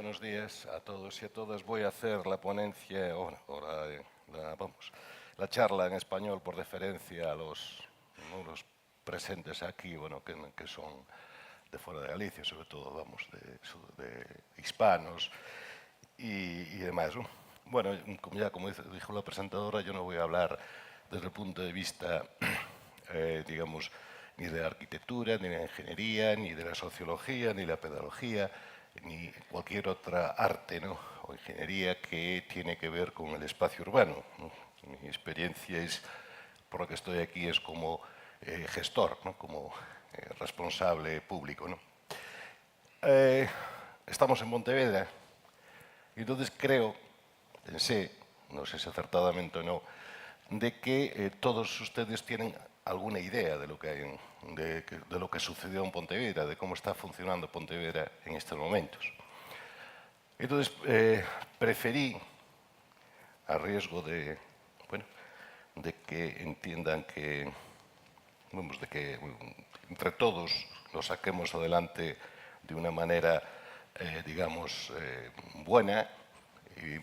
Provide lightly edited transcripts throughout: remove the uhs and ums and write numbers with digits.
Buenos días a todos y a todas. Voy a hacer la ponencia, la charla en español por deferencia a los presentes aquí, que son de fuera de Galicia, sobre todo, de hispanos y demás, ¿no? Bueno, como dijo la presentadora, yo no voy a hablar desde el punto de vista, digamos, ni de la arquitectura, ni de la ingeniería, ni de la sociología, ni la pedagogía, ni cualquier otra arte, ¿no?, o ingeniería que tiene que ver con el espacio urbano, ¿no? Mi experiencia por lo que estoy aquí, es como gestor, ¿no?, como responsable público, ¿no? Estamos en Pontevedra y entonces pensé, no sé si acertadamente o no, de que todos ustedes tienen alguna idea de lo que de lo que sucedió en Pontevedra, de cómo está funcionando Pontevedra en estos momentos. Entonces, preferí, a riesgo de que entiendan de que entre todos lo saquemos adelante de una manera, digamos, buena, y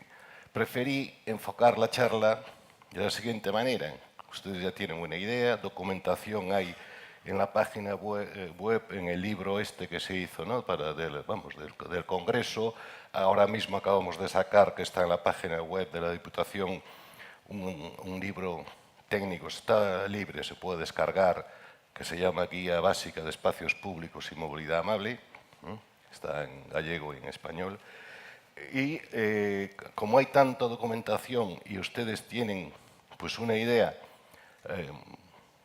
preferí enfocar la charla de la siguiente manera. Ustedes ya tienen una idea, documentación hay en la página web, en el libro este que se hizo, ¿no?, del Congreso. Ahora mismo acabamos de sacar, que está en la página web de la Diputación, un libro técnico, está libre, se puede descargar, que se llama Guía Básica de Espacios Públicos y Movilidad Amable. Está en gallego y en español. Y como hay tanta documentación y ustedes tienen pues una idea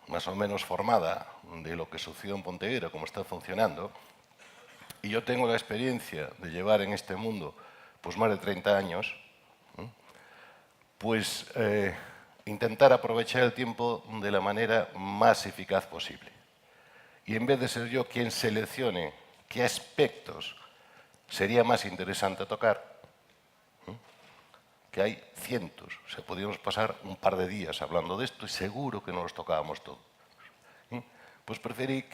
más o menos formada de lo que sucedió en Pontevedra, cómo está funcionando, y yo tengo la experiencia de llevar en este mundo pues más de 30 años, pues intentar aprovechar el tiempo de la manera más eficaz posible. Y en vez de ser yo quien seleccione qué aspectos sería más interesante tocar, que hay cientos, o sea, podríamos pasar un par de días hablando de esto y seguro que no los tocábamos todos, pues preferí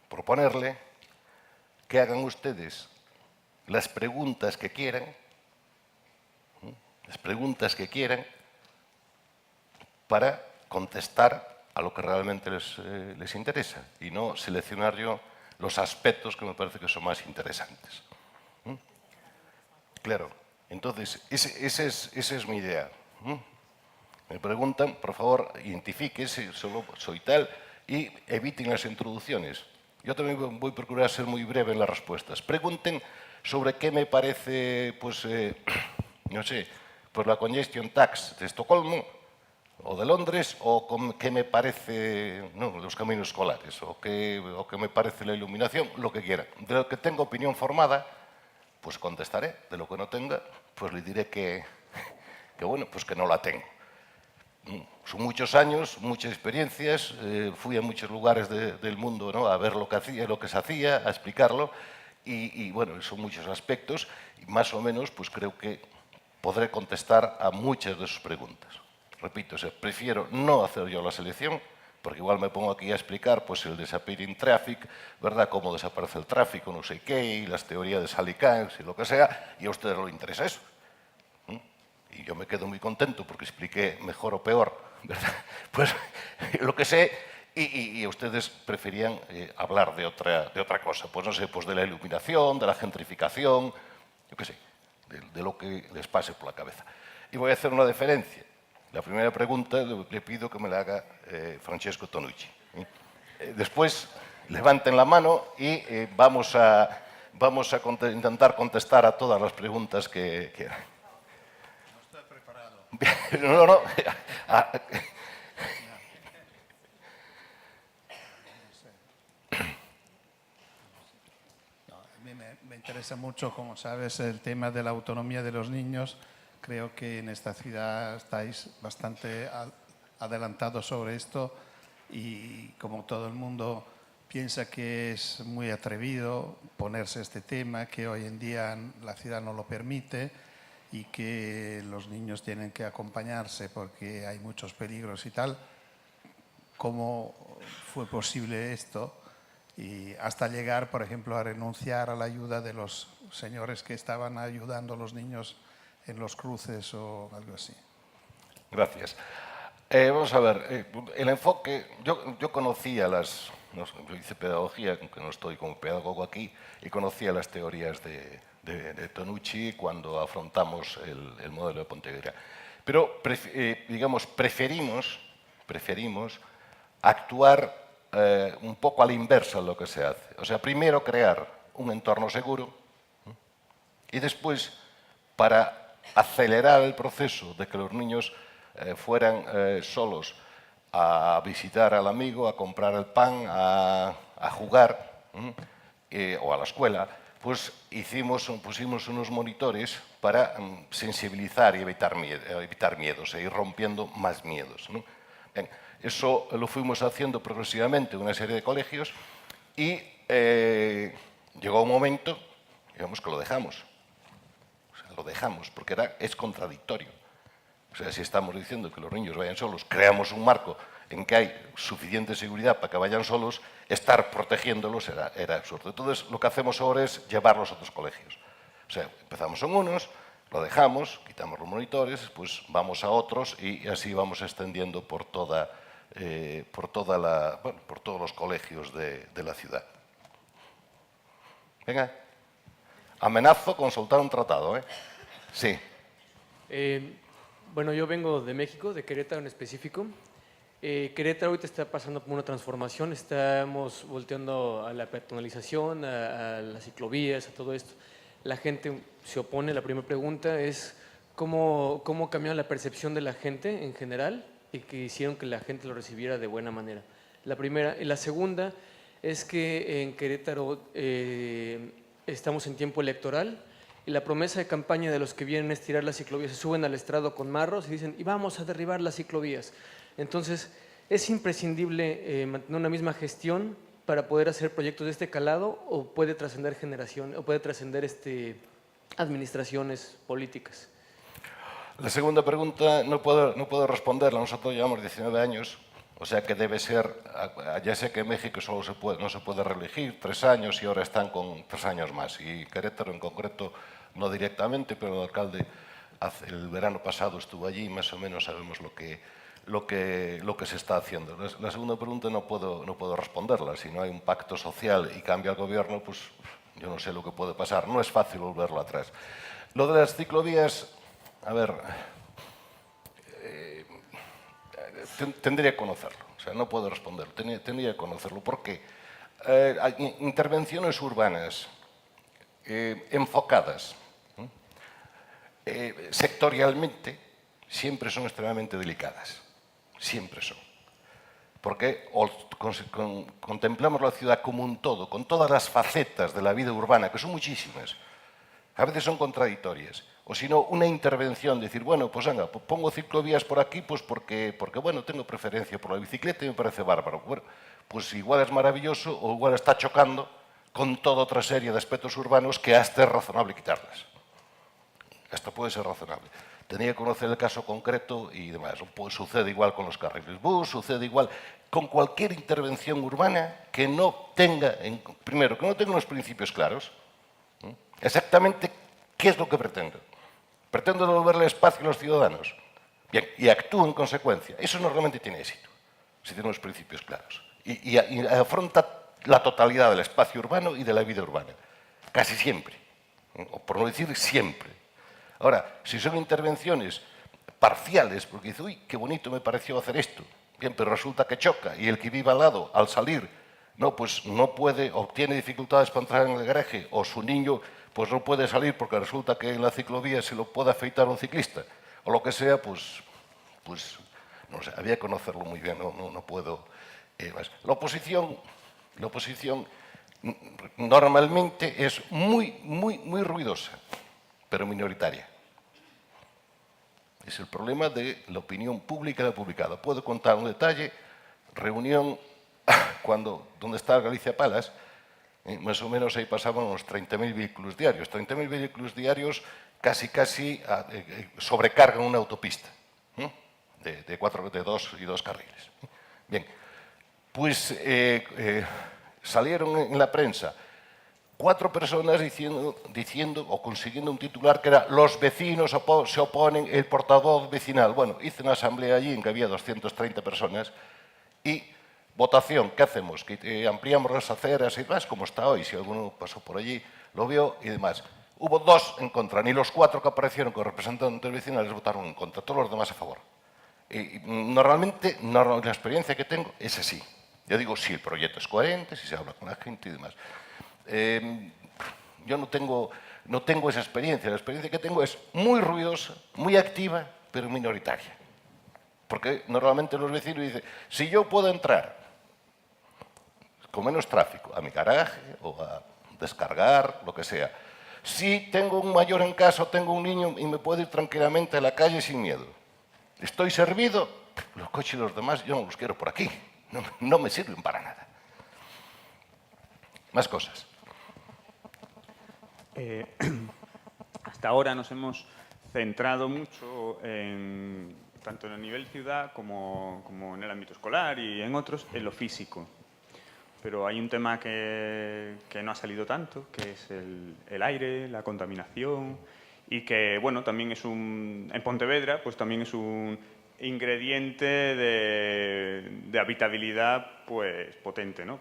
proponerle que hagan ustedes las preguntas que quieran, para contestar a lo que realmente les interesa y no seleccionar yo los aspectos que me parece que son más interesantes. Claro, entonces, esa es mi idea. Me preguntan, por favor, identifíquese, solo soy tal, y eviten las introducciones. Yo también voy a procurar ser muy breve en las respuestas. Pregunten sobre qué me parece, pues, no sé, pues la congestion tax de Estocolmo, o de Londres, o qué me parece, no, los caminos escolares, o qué me parece la iluminación, lo que quiera. De lo que tengo opinión formada, pues contestaré. De lo que no tenga, pues le diré que bueno, pues que no la tengo. Son muchos años, muchas experiencias, fui a muchos lugares del mundo, ¿no?, a ver lo que se hacía, a explicarlo, y bueno, son muchos aspectos, y más o menos pues creo que podré contestar a muchas de sus preguntas. Repito, prefiero no hacer yo la selección, porque igual me pongo aquí a explicar pues el disappearing traffic, ¿verdad?, cómo desaparece el tráfico, no sé qué, y las teorías de Salicans y lo que sea, y a ustedes no les interesa eso. Y yo me quedo muy contento porque expliqué mejor o peor, ¿verdad?, pues lo que sé, y ustedes preferían hablar de otra cosa, pues no sé, pues de la iluminación, de la gentrificación, yo qué sé, de lo que les pase por la cabeza. Y voy a hacer una diferencia. La primera pregunta le pido que me la haga Francesco Tonucci. Después levanten la mano y vamos a intentar contestar a todas las preguntas que quieran. No. A mí me interesa mucho, como sabes, el tema de la autonomía de los niños. Creo que en esta ciudad estáis bastante adelantados sobre esto y como todo el mundo piensa que es muy atrevido ponerse este tema, que hoy en día la ciudad no lo permite y que los niños tienen que acompañarse porque hay muchos peligros y tal. ¿Cómo fue posible esto? y hasta llegar, por ejemplo, a renunciar a la ayuda de los señores que estaban ayudando a los niños en los cruces o algo así. Gracias. Vamos a ver, el enfoque, yo conocía yo hice pedagogía, aunque no estoy como pedagogo aquí, y conocía las teorías de Tonucci cuando afrontamos el modelo de Pontevedra. Pero, digamos, preferimos actuar un poco a la inversa de lo que se hace. O sea, primero crear un entorno seguro y después, para acelerar el proceso de que los niños fueran solos a visitar al amigo, a comprar el pan, a jugar o a la escuela, pues pusimos unos monitores para sensibilizar y evitar miedos e ir rompiendo más miedos, ¿no? Bien, eso lo fuimos haciendo progresivamente en una serie de colegios y llegó un momento, digamos, que lo dejamos. O sea, lo dejamos porque es contradictorio. O sea, si estamos diciendo que los niños vayan solos, creamos un marco en que hay suficiente seguridad para que vayan solos, estar protegiéndolos era absurdo. Entonces, lo que hacemos ahora es llevarlos a otros colegios. O sea, empezamos en unos, lo dejamos, quitamos los monitores, pues vamos a otros y así vamos extendiendo por todos los colegios de la ciudad. Venga. Amenazo con soltar un tratado, ¿eh? Sí. Bueno, yo vengo de México, de Querétaro en específico. Querétaro ahorita está pasando por una transformación, estamos volteando a la peatonalización, a las ciclovías, a todo esto. La gente se opone. La primera pregunta es cómo cambió la percepción de la gente en general y que hicieron que la gente lo recibiera de buena manera. La primera. Y la segunda es que en Querétaro estamos en tiempo electoral y la promesa de campaña de los que vienen es tirar las ciclovías, se suben al estrado con marros y dicen, y vamos a derribar las ciclovías. Entonces, es imprescindible mantener una misma gestión para poder hacer proyectos de este calado o puede trascender generaciones, o puede trascender administraciones políticas. La segunda pregunta no puedo responderla. Nosotros llevamos 19 años, o sea que debe ser, ya sé que en México no se puede reelegir 3 años y ahora están con 3 años más. Y Querétaro en concreto, no directamente, pero el alcalde el verano pasado estuvo allí y más o menos sabemos lo que se está haciendo. La segunda pregunta no puedo responderla. Si no hay un pacto social y cambia el gobierno, pues yo no sé lo que puede pasar. No es fácil volverlo atrás. Lo de las ciclovías, a ver, tendría que conocerlo. O sea, no puedo responderlo. Tendría que conocerlo. ¿Por qué? Hay intervenciones urbanas enfocadas sectorialmente siempre son extremadamente delicadas. Siempre son. Porque contemplamos la ciudad como un todo, con todas las facetas de la vida urbana, que son muchísimas. A veces son contradictorias. O si no, una intervención, decir, bueno, pues venga, pongo ciclovías por aquí, pues porque bueno, tengo preferencia por la bicicleta y me parece bárbaro. Bueno, pues igual es maravilloso o igual está chocando con toda otra serie de aspectos urbanos que hasta es razonable quitarlas. Esto puede ser razonable. Tenía que conocer el caso concreto y demás. Pues sucede igual con los carriles bus, sucede igual con cualquier intervención urbana que no tenga, primero, que no tenga unos principios claros. Exactamente qué es lo que pretendo. Pretendo devolverle espacio a los ciudadanos. Bien, y actúo en consecuencia. Eso normalmente tiene éxito, si tiene unos principios claros. Y afronta la totalidad del espacio urbano y de la vida urbana. Casi siempre. O por no decir siempre. Ahora, si son intervenciones parciales, porque dice, uy, qué bonito me pareció hacer esto, bien, pero resulta que choca y el que vive al lado, al salir, no, pues no puede, o tiene dificultades para entrar en el garaje, o su niño pues no puede salir porque resulta que en la ciclovía se lo puede afeitar un ciclista, o lo que sea, pues no sé, había que conocerlo muy bien, no puedo más. La oposición normalmente es muy ruidosa, pero minoritaria. Es el problema de la opinión pública y la publicada. Puedo contar un detalle, reunión donde está Galicia Palace, más o menos ahí pasaban unos 30.000 vehículos diarios. 30.000 vehículos diarios casi sobrecargan una autopista de 2 carriles. Bien, pues salieron en la prensa 4 personas diciendo o consiguiendo un titular que era «Los vecinos se oponen, el portavoz vecinal». Bueno, hice una asamblea allí en que había 230 personas y votación, ¿qué hacemos? Que ampliamos las aceras y demás, como está hoy, si alguno pasó por allí, lo vio y demás. Hubo 2 en contra, ni los 4 que aparecieron con representantes vecinales votaron en contra, todos los demás a favor. Y normalmente, la experiencia que tengo es así. Yo digo, si el proyecto es coherente, si se habla con la gente y demás. Yo no tengo esa experiencia. La experiencia que tengo es muy ruidosa, muy activa, pero minoritaria. Porque normalmente los vecinos dicen, si yo puedo entrar con menos tráfico a mi garaje o a descargar, lo que sea, si tengo un mayor en casa o tengo un niño y me puedo ir tranquilamente a la calle sin miedo, estoy servido, los coches y los demás yo no los quiero por aquí, no me sirven para nada. Más cosas. Hasta ahora nos hemos centrado mucho tanto en el nivel ciudad como en el ámbito escolar y en otros, en lo físico. Pero hay un tema que no ha salido tanto, que es el aire, la contaminación, y que, bueno, también es en Pontevedra, pues también es un ingrediente de habitabilidad, pues, potente, ¿no?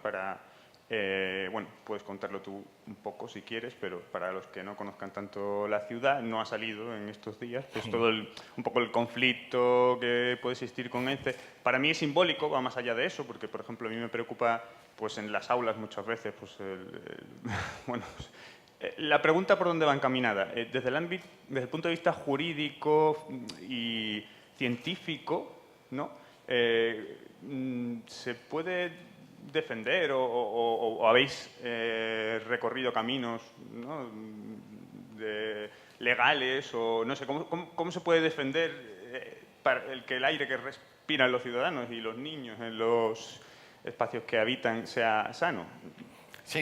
Bueno, puedes contarlo tú un poco si quieres, pero para los que no conozcan tanto la ciudad, no ha salido en estos días, pues todo un poco el conflicto que puede existir con ENCE. Para mí es simbólico, va más allá de eso, porque, por ejemplo, a mí me preocupa, pues en las aulas muchas veces, pues, bueno, la pregunta por dónde va encaminada. Desde el punto de vista jurídico y científico, ¿no? ¿Se puede defender o habéis recorrido caminos, ¿no? Legales o no sé, ¿cómo se puede defender para que el aire que respiran los ciudadanos y los niños en los espacios que habitan sea sano? Sí,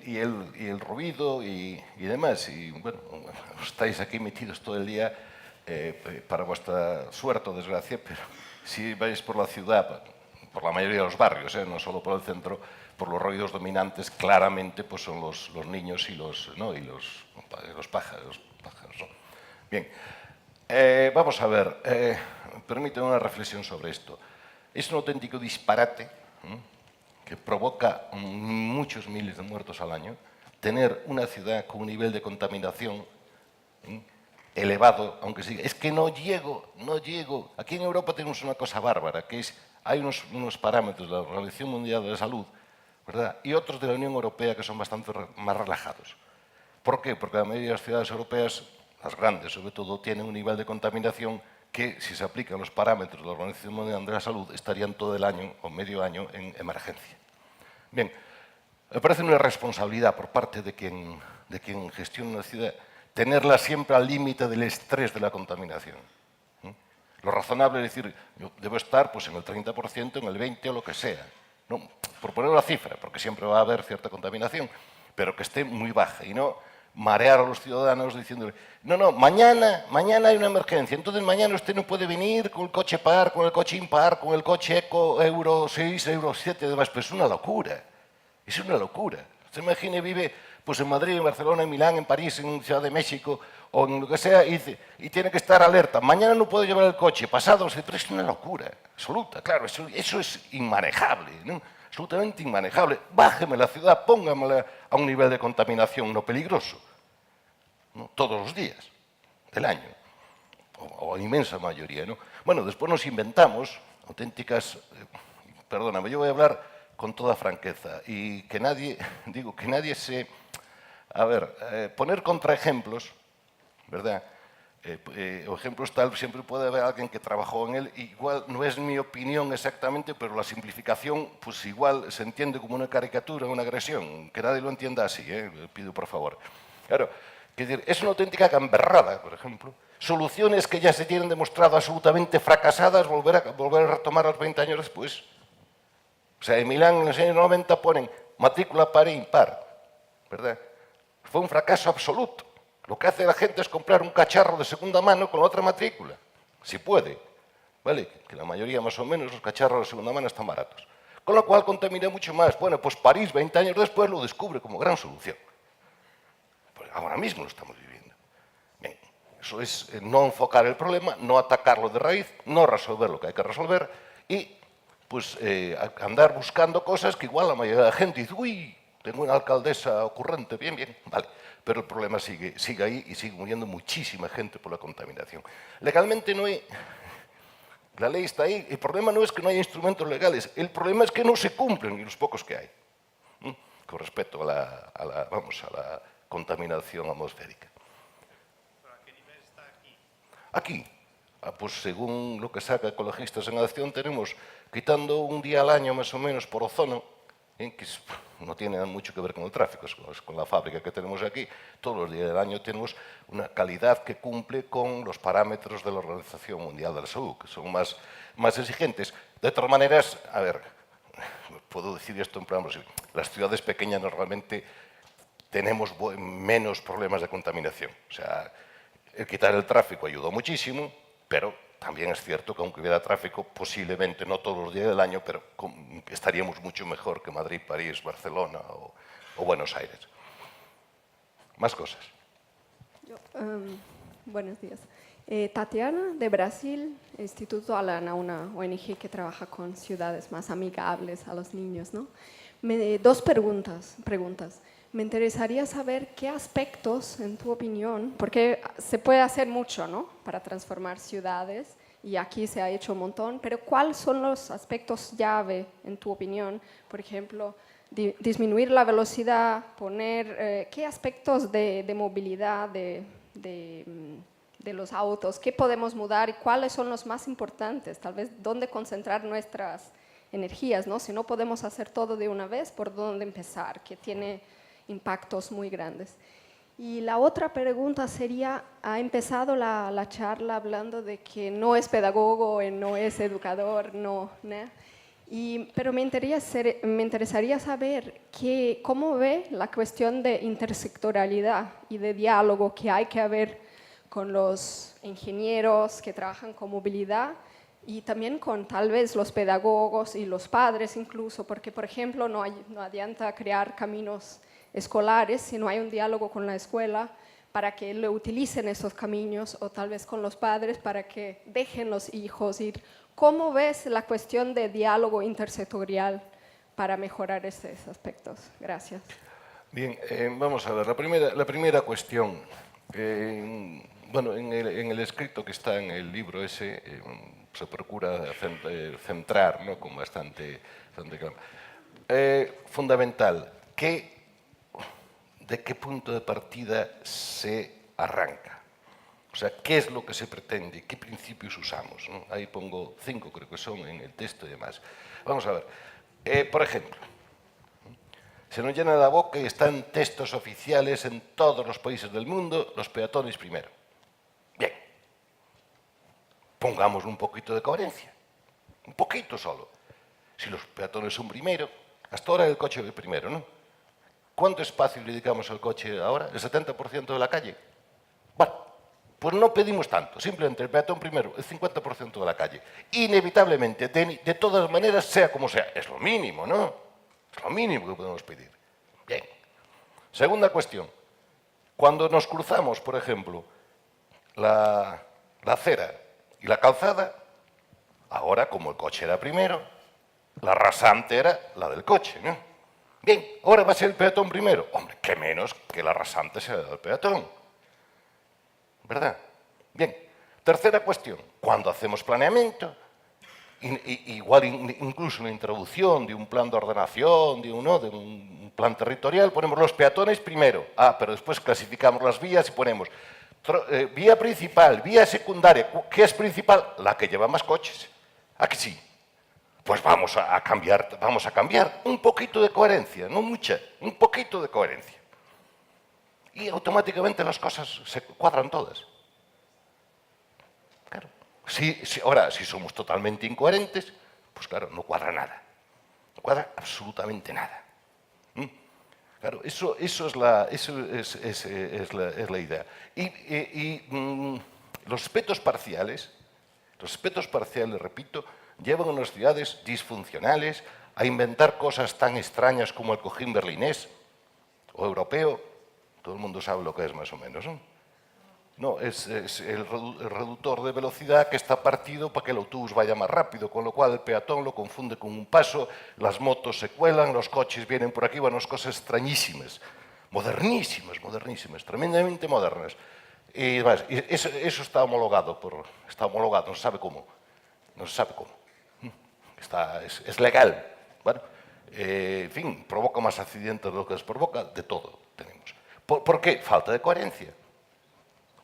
y el ruido y demás. Y bueno, estáis aquí metidos todo el día para vuestra suerte o desgracia, pero si vais por la ciudad, por la mayoría de los barrios, no solo por el centro, por los ruidos dominantes claramente pues son los niños y los pájaros. ¿No? Bien, vamos a ver, permíteme una reflexión sobre esto. Es un auténtico disparate que provoca muchos miles de muertos al año tener una ciudad con un nivel de contaminación elevado, aunque sí. Es que no llego. Aquí en Europa tenemos una cosa bárbara, que es, hay unos parámetros de la Organización Mundial de la Salud, ¿verdad? Y otros de la Unión Europea que son bastante más relajados. ¿Por qué? Porque la mayoría de las ciudades europeas, las grandes sobre todo, tienen un nivel de contaminación que, si se aplican los parámetros de la Organización Mundial de la Salud, estarían todo el año o medio año en emergencia. Bien, me parece una responsabilidad por parte de quien gestiona una ciudad tenerla siempre al límite del estrés de la contaminación. Lo razonable es decir, yo debo estar pues, en el 30%, en el 20% o lo que sea. No, por poner una cifra, porque siempre va a haber cierta contaminación, pero que esté muy baja y no marear a los ciudadanos diciéndole no, mañana hay una emergencia, entonces mañana usted no puede venir con el coche par, con el coche impar, con el coche eco, Euro 6, Euro 7 y demás. Pero es una locura. Usted imagine, vive pues, en Madrid, en Barcelona, en Milán, en París, en Ciudad de México o en lo que sea y tiene que estar alerta. Mañana no puedo llevar el coche, pasado, pero es una locura absoluta. Claro, eso es inmanejable, ¿no? Absolutamente inmanejable. Bájeme la ciudad, póngamela a un nivel de contaminación no peligroso, ¿no? Todos los días del año, o la inmensa mayoría, ¿no? Bueno, después nos inventamos auténticas... perdóname, yo voy a hablar con toda franqueza y que nadie se... A ver, poner contraejemplos, ¿verdad? O ejemplos tal, siempre puede haber alguien que trabajó en él, igual no es mi opinión exactamente, pero la simplificación pues igual se entiende como una caricatura, una agresión, que nadie lo entienda así, le pido por favor. Claro, es una auténtica gamberrada, por ejemplo, soluciones que ya se tienen demostrado absolutamente fracasadas, volver a retomarlas 20 años después. O sea, en Milán en los años 90 ponen matrícula par e impar, ¿verdad? Fue un fracaso absoluto. Lo que hace la gente es comprar un cacharro de segunda mano con la otra matrícula, si puede, ¿vale? Que la mayoría más o menos los cacharros de segunda mano están baratos. Con lo cual contamina mucho más. Bueno, pues París, 20 años después, lo descubre como gran solución. Pues ahora mismo lo estamos viviendo. Bien, eso es no enfocar el problema, no atacarlo de raíz, no resolver lo que hay que resolver y pues andar buscando cosas que igual la mayoría de la gente dice, uy, tengo una alcaldesa ocurrente, bien, bien, vale. Pero el problema sigue ahí y sigue muriendo muchísima gente por la contaminación. Legalmente no hay... La ley está ahí. El problema no es que no haya instrumentos legales, el problema es que no se cumplen y los pocos que hay. Con respecto a la contaminación atmosférica. ¿A qué nivel está aquí? Aquí, pues según lo que saca Ecologistas en Acción, tenemos, quitando un día al año más o menos por ozono, que no tiene mucho que ver con el tráfico, es con la fábrica que tenemos aquí, todos los días del año tenemos una calidad que cumple con los parámetros de la Organización Mundial de la Salud, que son más exigentes. De todas maneras, a ver, puedo decir esto en plan, las ciudades pequeñas normalmente tenemos menos problemas de contaminación. O sea, el quitar el tráfico ayudó muchísimo, pero también es cierto que aunque hubiera tráfico, posiblemente no todos los días del año, pero estaríamos mucho mejor que Madrid, París, Barcelona o Buenos Aires. Más cosas. Buenos días. Tatiana, de Brasil, Instituto Alana, una ONG que trabaja con ciudades más amigables a los niños, ¿no? Dos preguntas. Me interesaría saber qué aspectos, en tu opinión, porque se puede hacer mucho, ¿no?, para transformar ciudades, y aquí se ha hecho un montón, pero ¿cuáles son los aspectos llave, en tu opinión? Por ejemplo, disminuir la velocidad, ¿qué aspectos de movilidad, de los autos, qué podemos mudar y cuáles son los más importantes? Tal vez dónde concentrar nuestras energías, ¿no? Si no podemos hacer todo de una vez, ¿por dónde empezar? Que tiene impactos muy grandes. Y la otra pregunta sería, ha empezado la charla hablando de que no es pedagogo, no es educador, no, ¿no? Pero me interesaría saber cómo ve la cuestión de intersectorialidad y de diálogo que hay que haber con los ingenieros que trabajan con movilidad y también con tal vez los pedagogos y los padres incluso, porque por ejemplo no adianta crear caminos escolares si no hay un diálogo con la escuela para que lo utilicen esos caminos, o tal vez con los padres para que dejen los hijos ir. ¿Cómo ves la cuestión de diálogo intersectorial para mejorar esos aspectos? Gracias. Bien, vamos a ver, la primera cuestión. Bueno, en el escrito que está en el libro ese se procura centrar, ¿no?, con bastante claro. Fundamental, ¿de qué punto de partida se arranca? O sea, ¿qué es lo que se pretende? ¿Qué principios usamos? ¿No? Ahí pongo 5, creo que son, en el texto y demás. Vamos a ver. Por ejemplo, se nos llena la boca y están textos oficiales en todos los países del mundo, los peatones primero. Bien. Pongamos un poquito de coherencia. Un poquito solo. Si los peatones son primero, hasta ahora el coche va primero, ¿no? ¿Cuánto espacio le dedicamos al coche ahora? ¿El 70% de la calle? Bueno, pues no pedimos tanto. Simplemente el peatón primero, el 50% de la calle. Inevitablemente, de todas maneras, sea como sea. Es lo mínimo, ¿no? Es lo mínimo que podemos pedir. Bien. Segunda cuestión. Cuando nos cruzamos, por ejemplo, la acera y la calzada, ahora, como el coche era primero, la rasante era la del coche, ¿no? Bien, ahora va a ser el peatón primero. Hombre, qué menos que la rasante sea del peatón. ¿Verdad? Bien. Tercera cuestión. Cuando hacemos planeamiento, igual incluso en la introducción de un plan de ordenación, de un plan territorial, ponemos los peatones primero. Pero después clasificamos las vías y ponemos vía principal, vía secundaria. ¿Qué es principal? La que lleva más coches. ¿A que sí? Pues vamos a cambiar un poquito de coherencia, no mucha, un poquito de coherencia. Y automáticamente las cosas se cuadran todas. Claro. Ahora, si somos totalmente incoherentes, pues claro, no cuadra nada. No cuadra absolutamente nada. Claro, eso es la idea. Los aspectos parciales, repito, llevan a unas ciudades disfuncionales a inventar cosas tan extrañas como el cojín berlinés o europeo. Todo el mundo sabe lo que es más o menos, ¿no? No, es el reductor de velocidad que está partido para que el autobús vaya más rápido, con lo cual el peatón lo confunde con un paso, las motos se cuelan, los coches vienen por aquí, bueno, cosas extrañísimas, modernísimas, modernísimas, tremendamente modernas. Y además, eso está homologado, no se sabe cómo, no se sabe cómo. Es legal. Bueno, en fin, provoca más accidentes de lo que les provoca, de todo tenemos. ¿Por qué? Falta de coherencia.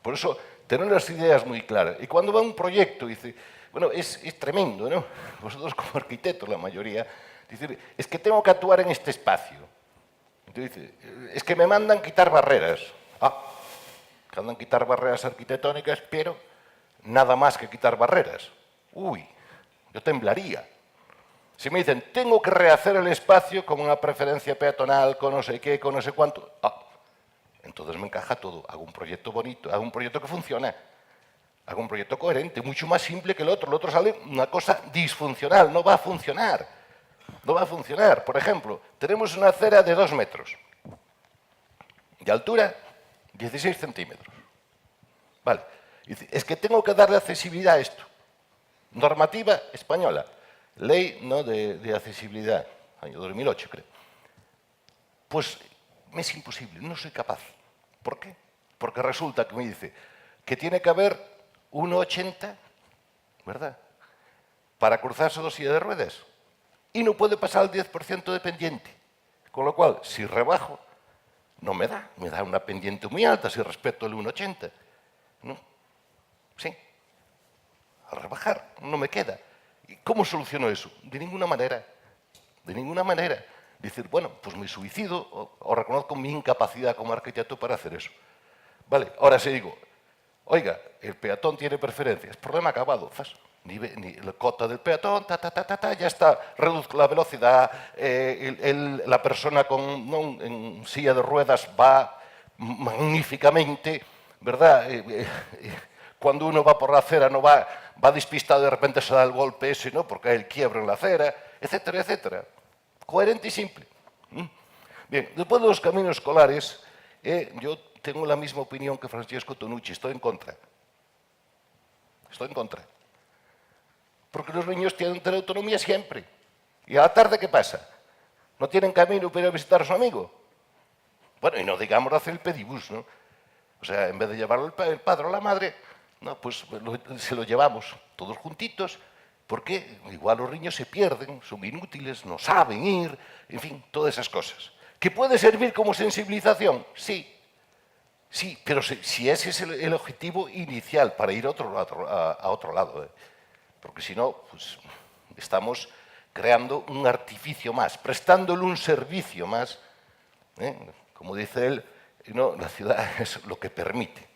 Por eso, tener las ideas muy claras. Y cuando va un proyecto, dice, bueno, es tremendo, ¿no? Vosotros como arquitectos, la mayoría, dicen, es que tengo que actuar en este espacio. Entonces dice, es que me mandan quitar barreras. Que andan a quitar barreras arquitectónicas, pero nada más que quitar barreras. Uy, yo temblaría. Si me dicen, tengo que rehacer el espacio con una preferencia peatonal, con no sé qué, con no sé cuánto, entonces me encaja todo. Hago un proyecto bonito, hago un proyecto que funciona, hago un proyecto coherente, mucho más simple que el otro. El otro sale una cosa disfuncional, no va a funcionar. No va a funcionar. Por ejemplo, tenemos una acera de 2 metros, de altura 16 centímetros. Vale, es que tengo que darle accesibilidad a esto. Normativa española, ley ¿no? de accesibilidad, año 2008 creo. Pues me es imposible, no soy capaz. ¿Por qué? Porque resulta que me dice que tiene que haber 1,80, ¿verdad?, para cruzarse dos sillas de ruedas. Y no puede pasar el 10% de pendiente. Con lo cual, si rebajo, no me da una pendiente muy alta si respeto el 1,80. ¿No? Sí. Al rebajar no me queda. ¿Y cómo soluciono eso? De ninguna manera. De ninguna manera. Decir, bueno, pues me suicido o reconozco mi incapacidad como arquitecto para hacer eso. Vale, ahora sí digo, oiga, el peatón tiene preferencias, problema acabado, ni la cota del peatón, ya está, reduzco la velocidad, la persona en silla de ruedas va magníficamente, ¿verdad? Cuando uno va por la acera no va despistado, de repente se da el golpe ese, ¿no? Porque hay el quiebro en la acera, etcétera, etcétera. Coherente y simple. Bien, después de los caminos escolares, yo tengo la misma opinión que Francesco Tonucci, estoy en contra. Estoy en contra. Porque los niños tienen que tener autonomía siempre. ¿Y a la tarde qué pasa? ¿No tienen camino para ir a visitar a su amigo? Bueno, y no digamos hacer el pedibús, ¿no? O sea, en vez de llevarlo el padre o la madre, no, pues se lo llevamos todos juntitos, porque igual los niños se pierden, son inútiles, no saben ir, en fin, todas esas cosas. ¿Que puede servir como sensibilización? Sí. Sí, pero si ese es el objetivo inicial, para ir a otro lado. Porque si no, pues estamos creando un artificio más, prestándole un servicio más. Como dice él, no, la ciudad es lo que permite.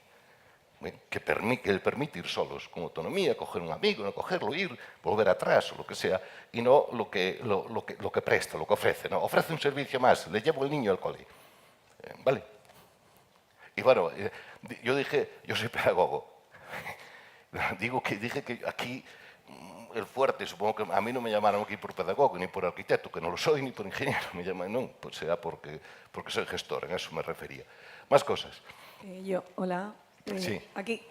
El permite ir solos, con autonomía, coger un amigo, no cogerlo, ir, volver atrás o lo que sea, y no lo que presta, lo que ofrece. ¿No? Ofrece un servicio más, le llevo el niño al cole. ¿Vale? Y bueno, yo soy pedagogo. Dije que aquí el fuerte, supongo que a mí no me llamaron aquí por pedagogo, ni por arquitecto, que no lo soy, ni por ingeniero, me llaman, no, pues será porque soy gestor, en eso me refería. Más cosas. Hola. Sí. Aquí.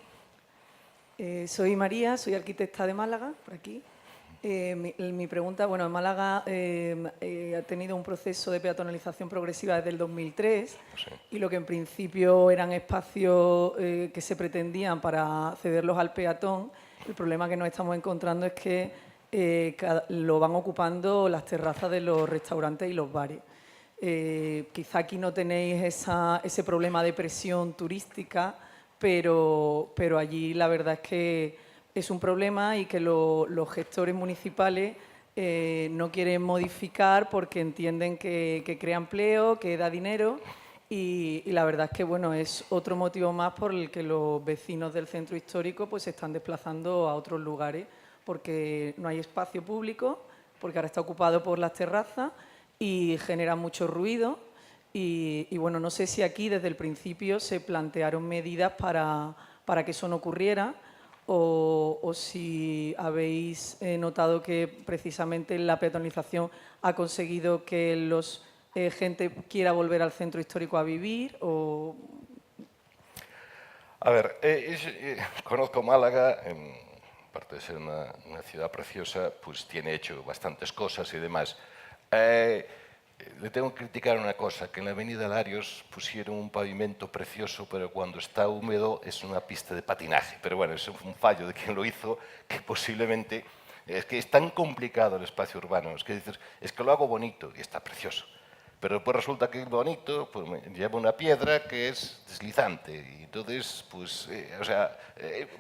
Soy María, soy arquitecta de Málaga, por aquí. Mi pregunta, bueno, en Málaga ha tenido un proceso de peatonalización progresiva desde el 2003 Sí. y lo que en principio eran espacios que se pretendían para cederlos al peatón, el problema que nos estamos encontrando es que lo van ocupando las terrazas de los restaurantes y los bares. Quizá aquí no tenéis ese problema de presión turística, pero allí la verdad es que es un problema y que los gestores municipales no quieren modificar porque entienden que crea empleo, que da dinero y la verdad es que bueno, es otro motivo más por el que los vecinos del centro histórico pues se están desplazando a otros lugares porque no hay espacio público, porque ahora está ocupado por las terrazas y genera mucho ruido. Y bueno, no sé si aquí desde el principio se plantearon medidas para que eso no ocurriera o si habéis notado que precisamente la peatonalización ha conseguido que gente quiera volver al centro histórico a vivir o... A ver, conozco Málaga, aparte de ser una ciudad preciosa, pues tiene hecho bastantes cosas y demás. Le tengo que criticar una cosa, que en la avenida Larios pusieron un pavimento precioso, pero cuando está húmedo es una pista de patinaje. Pero bueno, eso fue un fallo de quien lo hizo, que posiblemente... Es que es tan complicado el espacio urbano, es que dices, es que lo hago bonito y está precioso. Pero después resulta que es bonito, pues lleva una piedra que es deslizante. Y entonces, pues,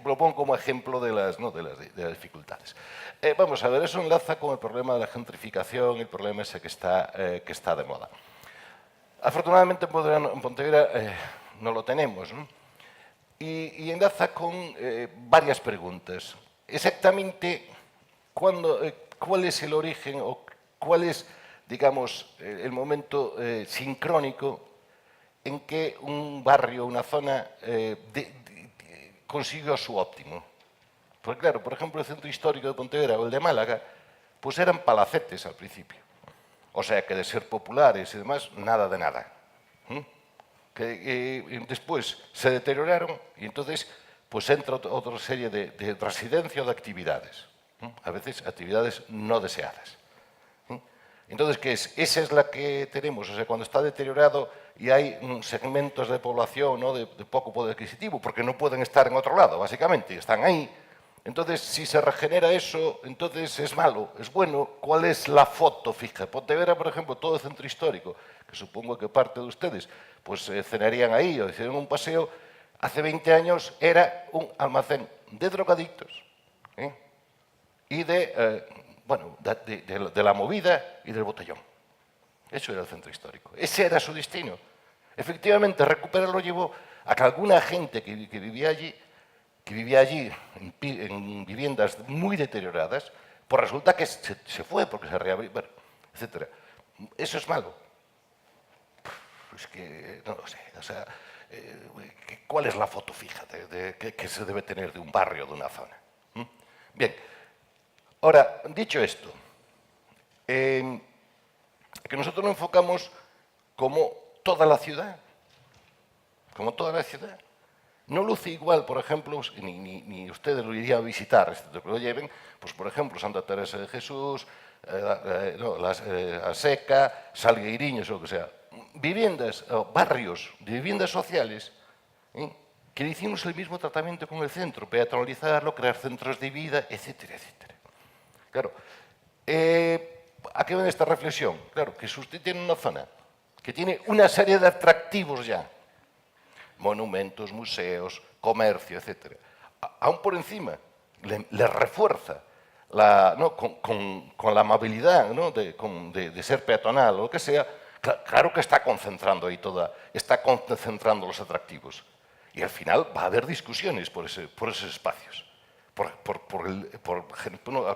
lo pongo como ejemplo de las dificultades. Vamos a ver, eso enlaza con el problema de la gentrificación, el problema ese que está de moda. Afortunadamente en Pontevedra no lo tenemos, ¿no? Y enlaza con varias preguntas. Exactamente, ¿cuál es el origen o cuál es, digamos, el momento sincrónico en que un barrio, una zona, consiguió su óptimo? Porque claro, por ejemplo, el centro histórico de Pontevedra o el de Málaga, pues eran palacetes al principio. O sea que de ser populares y demás, nada de nada. Después se deterioraron y entonces pues entra otra serie de residencia o de actividades. A veces actividades no deseadas. Entonces, ¿qué es? Esa es la que tenemos. O sea, cuando está deteriorado y hay segmentos de población, ¿no?, de poco poder adquisitivo, porque no pueden estar en otro lado, básicamente, están ahí. Entonces, si se regenera eso, entonces es malo, es bueno. ¿Cuál es la foto fija? Pontevedra, por ejemplo, todo el centro histórico, que supongo que parte de ustedes, pues cenarían ahí o hicieron un paseo, hace 20 años era un almacén de drogadictos y de la movida y del botellón. Eso era el centro histórico. Ese era su destino. Efectivamente, recuperarlo llevó a que alguna gente que vivía allí en viviendas muy deterioradas, pues resulta que se fue porque se reabrió, etc. ¿Eso es malo? Es que no lo sé. O sea, ¿cuál es la foto fija que se debe tener de un barrio, de una zona? Bien. Ahora, dicho esto, que nosotros lo enfocamos como toda la ciudad. Como toda la ciudad. No luce igual, por ejemplo, ni ustedes lo irían a visitar, excepto que lo lleven, pues por ejemplo, Santa Teresa de Jesús, La Seca, Salgueiriños o lo que sea. Viviendas, barrios de viviendas sociales, que hicimos el mismo tratamiento con el centro, peatonalizarlo, crear centros de vida, etcétera, etcétera. Claro, ¿a qué viene esta reflexión? Claro, que si usted tiene una zona que tiene una serie de atractivos ya, monumentos, museos, comercio, etc. Aún por encima, le refuerza con la amabilidad, ¿no?, de ser peatonal o lo que sea, claro que está concentrando ahí está concentrando los atractivos. Y al final va a haber discusiones por esos espacios, al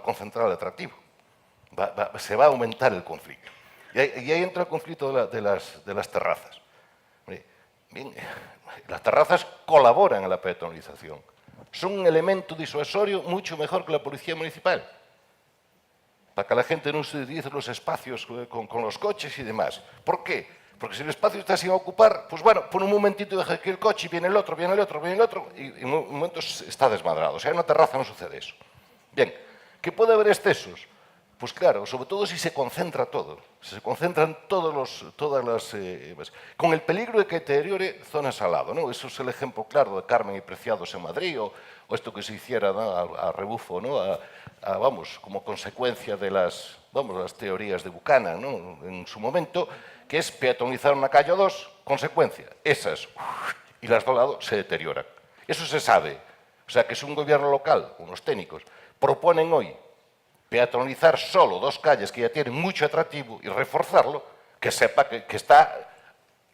concentrar el atractivo. Se va a aumentar el conflicto. Y ahí entra el conflicto de las terrazas. Bien, las terrazas colaboran en la peatonalización. Son un elemento disuasorio mucho mejor que la policía municipal. Para que la gente no se utilice los espacios con los coches y demás. ¿Por qué? Porque si el espacio está sin ocupar, pues bueno, por un momentito deja que el coche, viene el otro, viene el otro, viene el otro, y en un momento está desmadrado. O sea, en una terraza no sucede eso. Bien, ¿que puede haber excesos? Pues claro, sobre todo si se concentra todo, si se concentran todas las... con el peligro de que deteriore zonas al lado, ¿no? Eso es el ejemplo claro de Carmen y Preciados en Madrid, o esto que se hiciera, ¿no?, a rebufo, ¿no?, como consecuencia de las teorías de Buchanan, ¿no?, en su momento, que es peatonizar una calle o dos, consecuencia, esas, y las de al lado se deterioran. Eso se sabe. O sea, que si un gobierno local, unos técnicos, proponen hoy peatonalizar solo dos calles que ya tienen mucho atractivo y reforzarlo, que sepa que está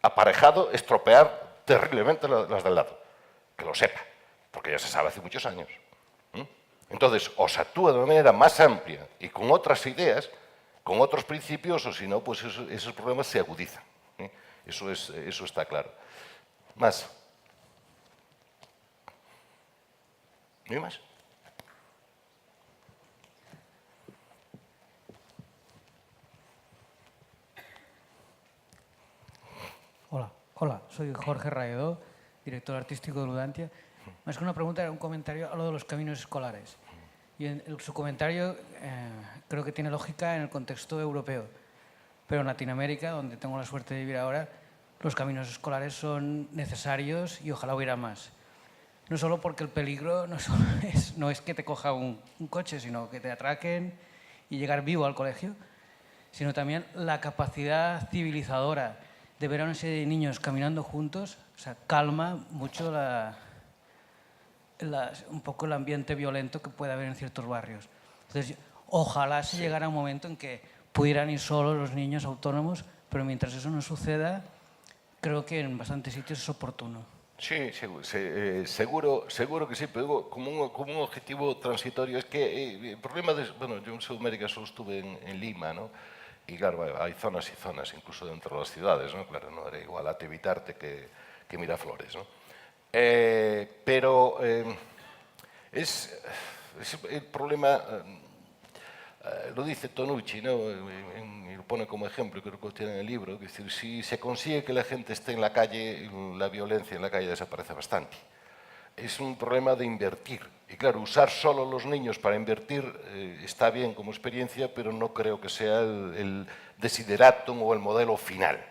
aparejado estropear terriblemente las del lado. Que lo sepa, porque ya se sabe hace muchos años. Entonces, o se actúa de una manera más amplia y con otras ideas, con otros principios, o si no, pues esos problemas se agudizan. Eso está claro. Más. No hay más. Hola, soy Jorge Raedó, director artístico de Ludantia. Más que una pregunta, era un comentario a lo de los caminos escolares. Y su comentario creo que tiene lógica en el contexto europeo. Pero en Latinoamérica, donde tengo la suerte de vivir ahora, los caminos escolares son necesarios y ojalá hubiera más. No solo porque el peligro no es que te coja un coche, sino que te atraquen y llegar vivo al colegio, sino también la capacidad civilizadora de ver a una serie de niños caminando juntos, o sea, calma mucho un poco el ambiente violento que puede haber en ciertos barrios. Entonces, ojalá se llegara un momento en que pudieran ir solos los niños autónomos, pero mientras eso no suceda, creo que en bastantes sitios es oportuno. Sí, seguro que sí, pero digo, como un objetivo transitorio. Es que el problema de... Bueno, yo en Sudamérica solo estuve en Lima, ¿no? Y claro, hay zonas y zonas, incluso dentro de las ciudades, ¿no? Claro, no era igual Ate-Bitarte que Miraflores, ¿no? Pero es el problema... lo dice Tonucci, ¿no? Y lo pone como ejemplo, creo que lo tiene en el libro. Es decir, si se consigue que la gente esté en la calle, la violencia en la calle desaparece bastante. Es un problema de invertir. Y claro, usar solo los niños para invertir está bien como experiencia, pero no creo que sea el desideratum o el modelo final.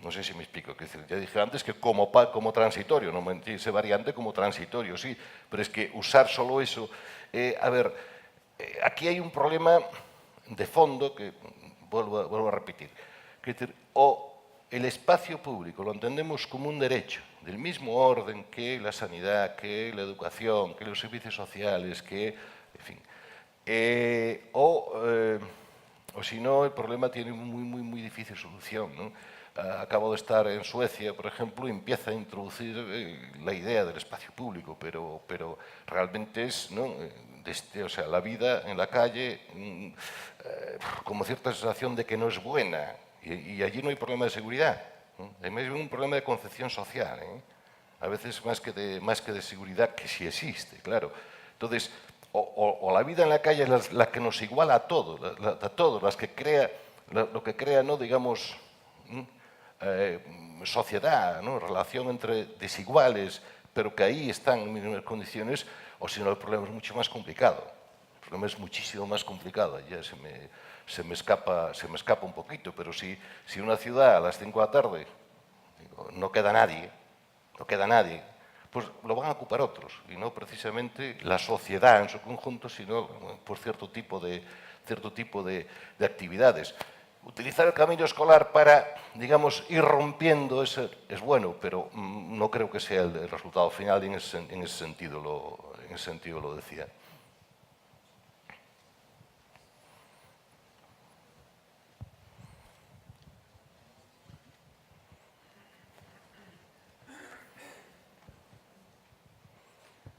No sé si me explico. Ya dije antes que como transitorio, no me ese variante como transitorio, sí, pero es que usar solo eso... a ver, aquí hay un problema de fondo que vuelvo a repetir. Es decir, o el espacio público lo entendemos como un derecho, del mismo orden que la sanidad, que la educación, que los servicios sociales, que, en fin. O si no, el problema tiene muy difícil solución, ¿no? Acabo de estar en Suecia, por ejemplo, y empieza a introducir la idea del espacio público, pero realmente es, ¿no? O sea, la vida en la calle, como cierta sensación de que no es buena, y allí no hay problema de seguridad, ¿no? Hay más bien un problema de concepción social, ¿eh? A veces más que de seguridad, que sí existe, claro. Entonces, o la vida en la calle es la que nos iguala a todos, las que crea, lo que crea, ¿no? Digamos, sociedad, ¿no? Relación entre desiguales, pero que ahí están en mismas condiciones, o si no, el problema es mucho más complicado. El problema es muchísimo más complicado. Ya se me escapa un poquito, pero si una ciudad a las 5 de la tarde no queda nadie, pues lo van a ocupar otros, y no precisamente la sociedad en su conjunto, sino por cierto tipo de actividades. Utilizar el camino escolar para, digamos, ir rompiendo es bueno, pero no creo que sea el resultado final, y en ese sentido lo decía.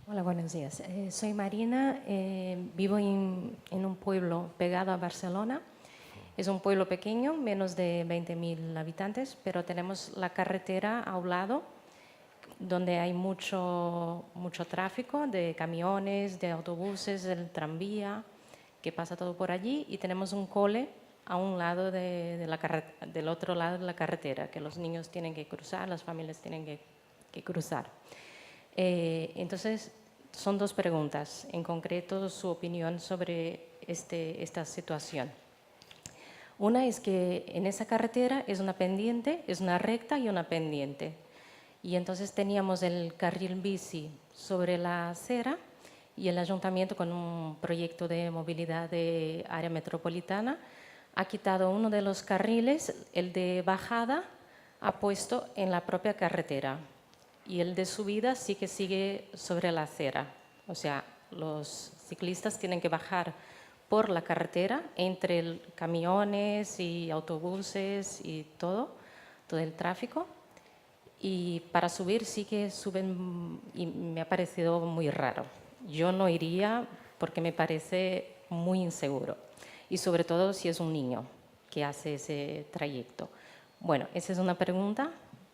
Hola, buenos días. Soy Marina, vivo en un pueblo pegado a Barcelona. Es un pueblo pequeño, menos de 20.000 habitantes, pero tenemos la carretera a un lado, donde hay mucho tráfico de camiones, de autobuses, del tranvía, que pasa todo por allí, y tenemos un cole a un lado del otro lado de la carretera, que los niños tienen que cruzar, las familias tienen que cruzar. Entonces, son dos preguntas, en concreto su opinión sobre esta situación. Una es que en esa carretera es una pendiente, es una recta y una pendiente. Y entonces teníamos el carril bici sobre la acera, y el ayuntamiento, con un proyecto de movilidad de área metropolitana, ha quitado uno de los carriles, el de bajada, ha puesto en la propia carretera. Y el de subida sí que sigue sobre la acera. O sea, los ciclistas tienen que bajar por la carretera entre camiones y autobuses y todo el tráfico. Y para subir sí que suben, y me ha parecido muy raro. Yo no iría porque me parece muy inseguro. Y sobre todo si es un niño que hace ese trayecto. Bueno, esa es una pregunta,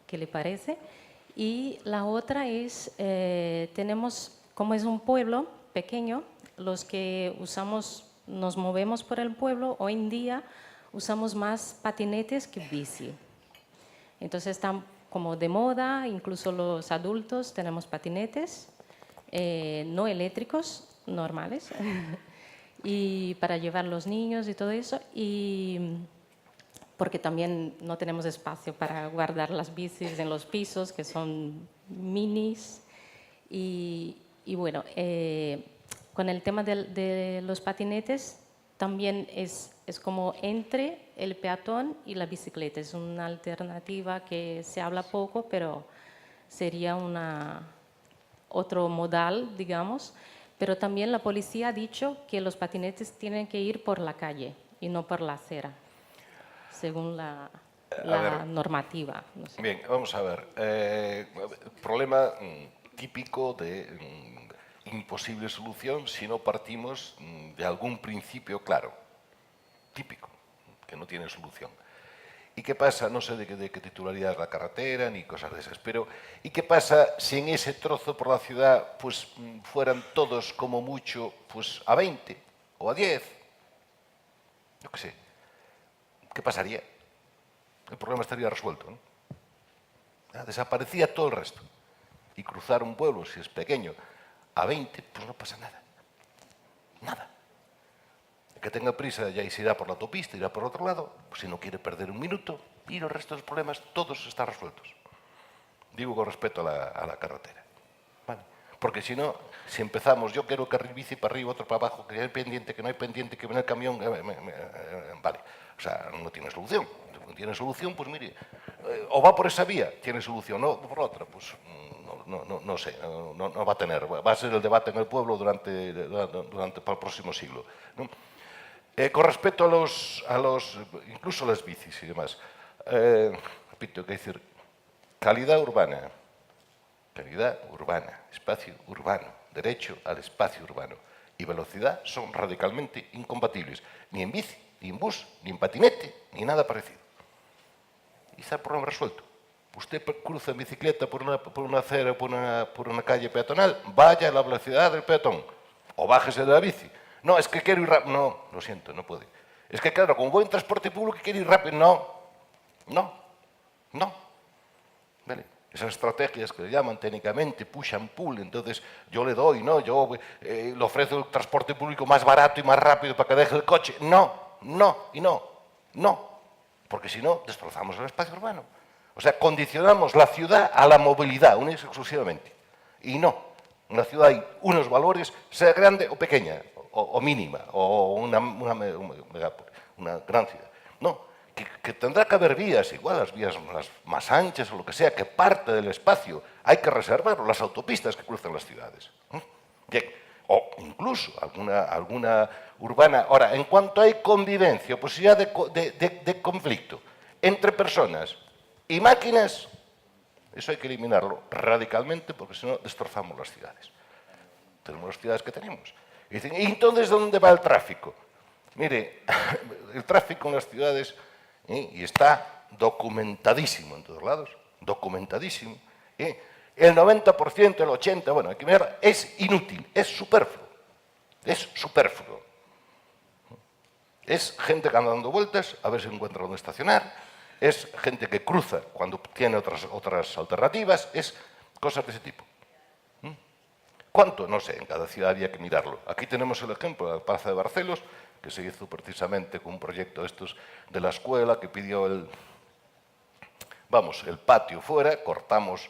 ¿qué le parece? Y la otra es, tenemos como es un pueblo pequeño, los que nos movemos por el pueblo, hoy en día usamos más patinetes que bici. Entonces están como de moda, incluso los adultos tenemos patinetes, no eléctricos, normales, y para llevar los niños y todo eso, y porque también no tenemos espacio para guardar las bicis en los pisos, que son minis. Y bueno, con el tema de los patinetes, también es como entre el peatón y la bicicleta. Es una alternativa que se habla poco, pero sería otro modal, digamos. Pero también la policía ha dicho que los patinetes tienen que ir por la calle y no por la acera, según la normativa. No sé. Bien, vamos a ver. Problema típico de imposible solución si no partimos de algún principio claro. Típico, que no tiene solución. ¿Y qué pasa? No sé de qué titularidad es la carretera ni cosas de esas, pero ¿y qué pasa si en ese trozo por la ciudad pues fueran todos como mucho pues a 20 o a 10? Yo qué sé. ¿Qué pasaría? El problema estaría resuelto, ¿no? Desaparecía todo el resto. Y cruzar un pueblo, si es pequeño, a 20, pues no pasa nada. Nada. El que tenga prisa ya se irá por la autopista, irá por otro lado, pues si no quiere perder un minuto, y el resto de los problemas todos están resueltos. Digo con respecto a la carretera. ¿Vale? Porque si no, si empezamos, yo quiero carril bici para arriba, otro para abajo, que hay pendiente, que no hay pendiente, que viene el camión, vale. O sea, no tiene solución. No tiene solución, pues mire, o va por esa vía, tiene solución, no por otra, pues no sé, no va a tener. Va a ser el debate en el pueblo durante para el próximo siglo, ¿no? Con respecto incluso a las bicis y demás, repito, hay que decir, calidad urbana, espacio urbano, derecho al espacio urbano y velocidad son radicalmente incompatibles, ni en bici, ni en bus, ni en patinete, ni nada parecido. Y está el problema resuelto. Usted cruza en bicicleta por una acera o por una calle peatonal, vaya a la velocidad del peatón o bájese de la bici. No, es que quiero ir rápido. No, lo siento, no puede. Es que claro, con buen transporte público quiere ir rápido. No. ¿Vale? Esas estrategias que le llaman técnicamente push and pull, entonces yo le doy, ¿no? Yo le ofrezco el transporte público más barato y más rápido para que deje el coche. No. Porque si no, destrozamos el espacio urbano. O sea, condicionamos la ciudad a la movilidad, única y exclusivamente. Y no. En la ciudad hay unos valores, sea grande o pequeña, o mínima, o una gran ciudad. No, que tendrá que haber vías, igual las vías más anchas o lo que sea, que parte del espacio hay que reservar, las autopistas que cruzan las ciudades. Bien. O incluso alguna urbana. Ahora, en cuanto hay convivencia, posibilidad de conflicto entre personas y máquinas, eso hay que eliminarlo radicalmente porque si no destrozamos las ciudades. Tenemos las ciudades que tenemos. Y dicen, ¿y entonces dónde va el tráfico? Mire, el tráfico en las ciudades, y está documentadísimo en todos lados, documentadísimo, el 90%, el 80%, bueno, hay que mirar, es inútil, es superfluo. Es gente que anda dando vueltas a ver si encuentra dónde estacionar, es gente que cruza cuando tiene otras alternativas, es cosas de ese tipo. ¿Cuánto? No sé, en cada ciudad había que mirarlo. Aquí tenemos el ejemplo de la Plaza de Barcelos, que se hizo precisamente con un proyecto estos de la escuela que pidió el patio fuera, cortamos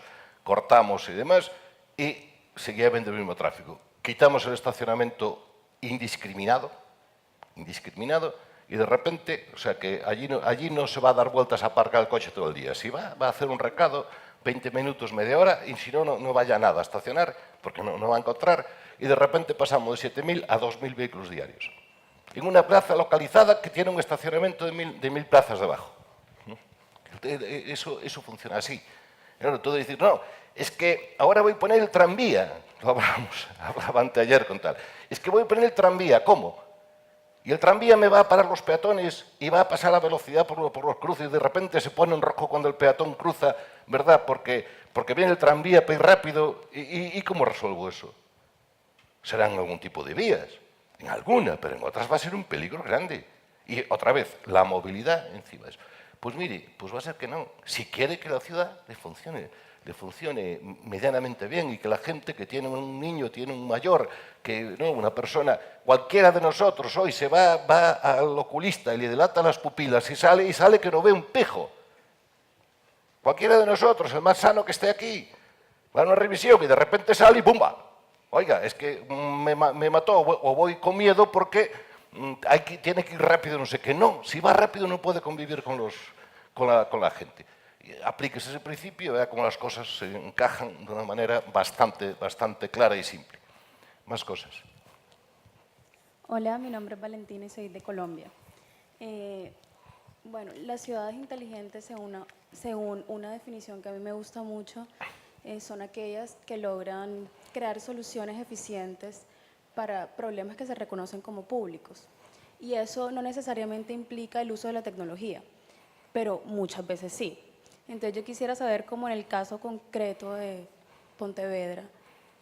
y demás, y seguía habiendo el mismo tráfico. Quitamos el estacionamiento indiscriminado, y de repente, o sea que allí no se va a dar vueltas a aparcar el coche todo el día. Si va a hacer un recado, 20 minutos, media hora, y si no vaya nada a estacionar, porque no va a encontrar, y de repente pasamos de 7.000 a 2.000 vehículos diarios. En una plaza localizada que tiene un estacionamiento de 1.000 plazas debajo. Eso funciona así. Claro, todo decir, no, es que ahora voy a poner el tranvía. Lo hablaba anteayer con tal. Es que voy a poner el tranvía, ¿cómo? Y el tranvía me va a parar los peatones y va a pasar a velocidad por los cruces y de repente se pone en rojo cuando el peatón cruza, ¿verdad? Porque viene el tranvía para ir rápido. ¿Y cómo resuelvo eso? serán algún tipo de vías, en alguna, pero en otras va a ser un peligro grande. Y otra vez, la movilidad encima de eso. Pues mire, pues va a ser que no. Si quiere que la ciudad le funcione medianamente bien y que la gente que tiene un niño, tiene un mayor, que no, una persona, cualquiera de nosotros hoy se va al oculista y le dilata las pupilas y sale que no ve un pijo. Cualquiera de nosotros, el más sano que esté aquí, va a una revisión y de repente sale y ¡bumba! Oiga, es que me mató o voy con miedo porque tiene que ir rápido, no sé qué. No, si va rápido no puede convivir con la gente. Aplíquese ese principio y vea cómo las cosas se encajan de una manera bastante clara y simple. Más cosas. Hola, mi nombre es Valentina y soy de Colombia. Bueno, las ciudades inteligentes, según una definición que a mí me gusta mucho, son aquellas que logran crear soluciones eficientes para problemas que se reconocen como públicos. Y eso no necesariamente implica el uso de la tecnología, pero muchas veces sí. Entonces yo quisiera saber, como en el caso concreto de Pontevedra,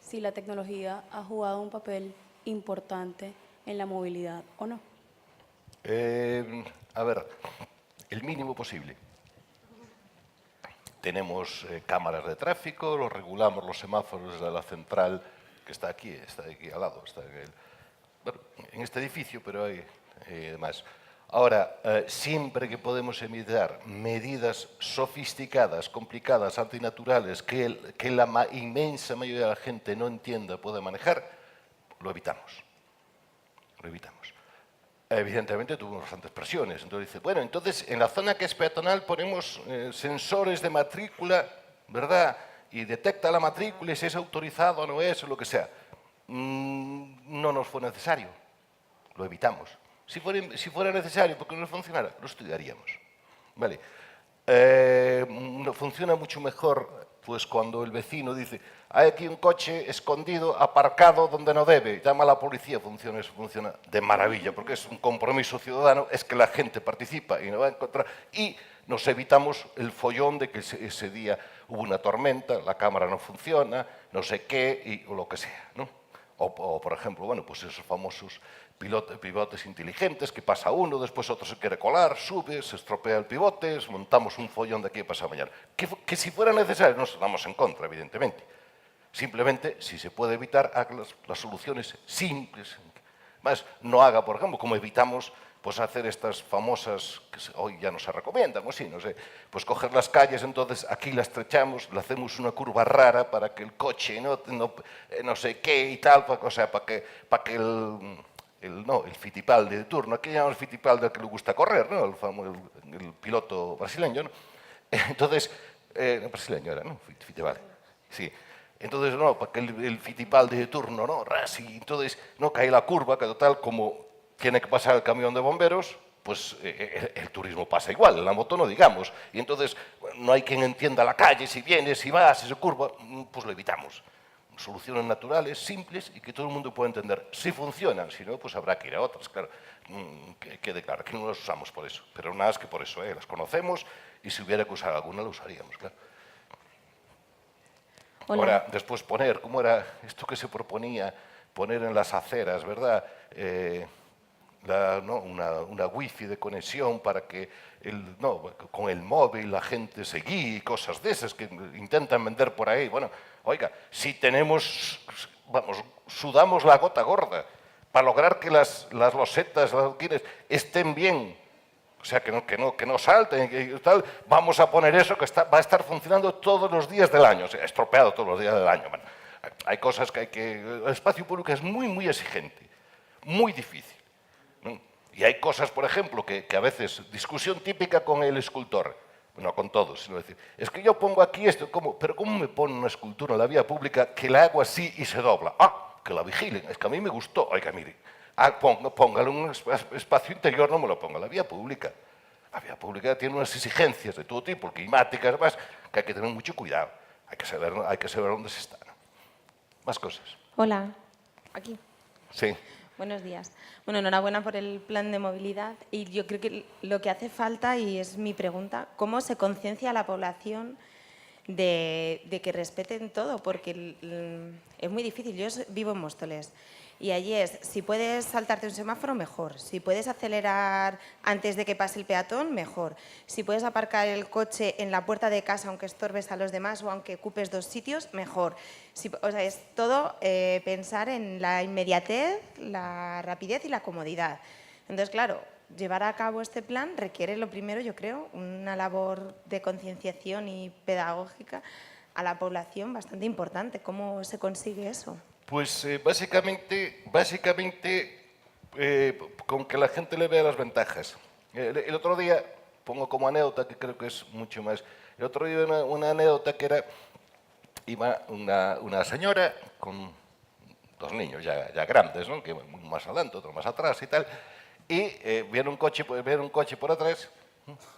si la tecnología ha jugado un papel importante en la movilidad o no. A ver, el mínimo posible. Tenemos cámaras de tráfico, los regulamos los semáforos de la central, que está aquí al lado, bueno, en este edificio, pero hay demás. Ahora, siempre que podemos emitir medidas sofisticadas, complicadas, antinaturales, que la inmensa mayoría de la gente no entienda, puede manejar, lo evitamos. Lo evitamos. Evidentemente tuvimos bastantes presiones. Entonces dice, bueno, entonces en la zona que es peatonal ponemos sensores de matrícula, ¿verdad? Y detecta la matrícula y si es autorizado o no es, o lo que sea. No nos fue necesario. Lo evitamos. Si fuera necesario, porque no funcionara, lo estudiaríamos. Vale. Funciona mucho mejor pues cuando el vecino dice, hay aquí un coche escondido, aparcado donde no debe, llama a la policía, eso funciona de maravilla, porque es un compromiso ciudadano, es que la gente participa y no va a encontrar, y nos evitamos el follón de que ese día hubo una tormenta, la cámara no funciona, no sé qué, o lo que sea, ¿no? O por ejemplo, bueno, pues esos famosos pivotes inteligentes, que pasa uno, después otro se quiere colar, sube, se estropea el pivote, montamos un follón de aquí a pasado mañana. Que si fuera necesario, nos estamos en contra, evidentemente. Simplemente, si se puede evitar, haga las soluciones simples. Más, no haga, por ejemplo, como evitamos pues hacer estas famosas, que hoy ya no se recomiendan, o sí, no sé, pues coger las calles, entonces aquí la estrechamos, le hacemos una curva rara para que el coche no sé qué y tal, o sea, para que el Fittipaldi de turno, aquí llamamos Fittipaldi al que le gusta correr, ¿no? El piloto brasileño, ¿no? Entonces, brasileño era, ¿no? Fittipaldi, sí. Entonces, no, para que el Fittipaldi de turno, ¿no? Y entonces, no cae la curva, que total, como tiene que pasar el camión de bomberos, pues el turismo pasa igual, en la moto no digamos. Y entonces, no hay quien entienda la calle, si viene, si va, si se curva, pues lo evitamos. Soluciones naturales, simples y que todo el mundo pueda entender. Si funcionan, si no, pues habrá que ir a otras, claro. Que quede claro, que no las usamos por eso, pero nada más que por eso, las conocemos y si hubiera que usar alguna, la usaríamos, claro. Hola. Ahora, después poner, ¿cómo era esto que se proponía? Poner en las aceras, ¿verdad? Una wifi de conexión para que con el móvil la gente se guíe y cosas de esas que intentan vender por ahí. Bueno, oiga, si tenemos, sudamos la gota gorda para lograr que las losetas, las adoquines estén bien, o sea, que no salten y tal, vamos a poner eso que va a estar funcionando todos los días del año, o sea, estropeado todos los días del año. Bueno, hay cosas el espacio público es muy exigente, muy difícil. Y hay cosas, por ejemplo, que a veces, discusión típica con el escultor, no con todos, sino decir, es que yo pongo aquí esto, pero ¿cómo me pone una escultura en la vía pública que la hago así y se dobla? Que la vigilen, es que a mí me gustó, oiga, mire, póngale un espacio interior, no me lo ponga en la vía pública. La vía pública tiene unas exigencias de todo tipo, climáticas, además, que hay que tener mucho cuidado, hay que saber dónde se está, ¿no? Más cosas. Hola, aquí. Sí. Buenos días. Bueno, enhorabuena por el plan de movilidad y yo creo que lo que hace falta, y es mi pregunta, ¿cómo se conciencia a la población de que respeten todo, porque es muy difícil. Yo vivo en Móstoles y allí es, si puedes saltarte un semáforo, mejor. Si puedes acelerar antes de que pase el peatón, mejor. Si puedes aparcar el coche en la puerta de casa aunque estorbes a los demás o aunque ocupes 2 sitios, mejor. O sea, es todo pensar en la inmediatez, la rapidez y la comodidad. Entonces, claro, llevar a cabo este plan requiere, lo primero, yo creo, una labor de concienciación y pedagógica a la población bastante importante. ¿Cómo se consigue eso? Pues básicamente con que la gente le vea las ventajas. El otro día, pongo como anécdota, que creo que es mucho más, el otro día una anécdota que era, iba una señora con 2 niños ya grandes, ¿no? Que uno más adelante, otro más atrás y tal, y viene un coche por atrás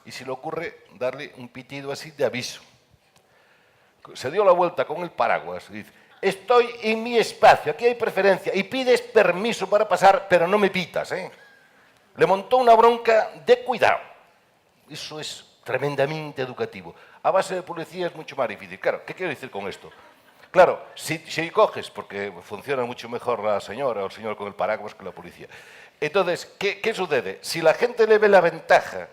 y se le ocurre darle un pitido así de aviso. Se dio la vuelta con el paraguas y dice: estoy en mi espacio, aquí hay preferencia y pides permiso para pasar, pero no me pitas, ¿eh? Le montó una bronca de cuidado. Eso es tremendamente educativo. A base de policía es mucho más difícil. Claro, ¿qué quiero decir con esto? Claro, si coges, porque funciona mucho mejor la señora o el señor con el paraguas que la policía. Entonces, ¿qué sucede? Si la gente le ve la ventaja,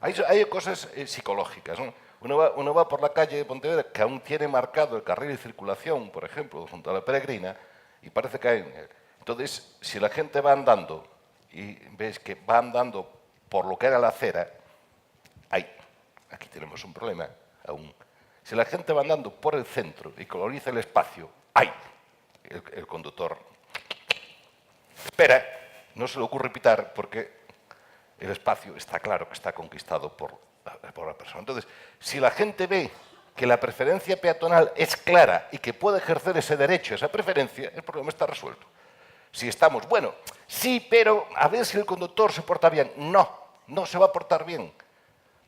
hay cosas psicológicas, ¿no? Uno va por la calle de Pontevedra, que aún tiene marcado el carril de circulación, por ejemplo, junto a la Peregrina, y parece que hay... Entonces, si la gente va andando y ves que va andando por lo que era la acera, aquí tenemos un problema aún. Si la gente va andando por el centro y coloriza el espacio, el conductor espera, no se le ocurre pitar porque el espacio está claro que está conquistado por la persona. Entonces, si la gente ve que la preferencia peatonal es clara y que puede ejercer ese derecho, esa preferencia, el problema está resuelto. Si estamos, bueno, sí, pero a ver si el conductor se porta bien. No se va a portar bien.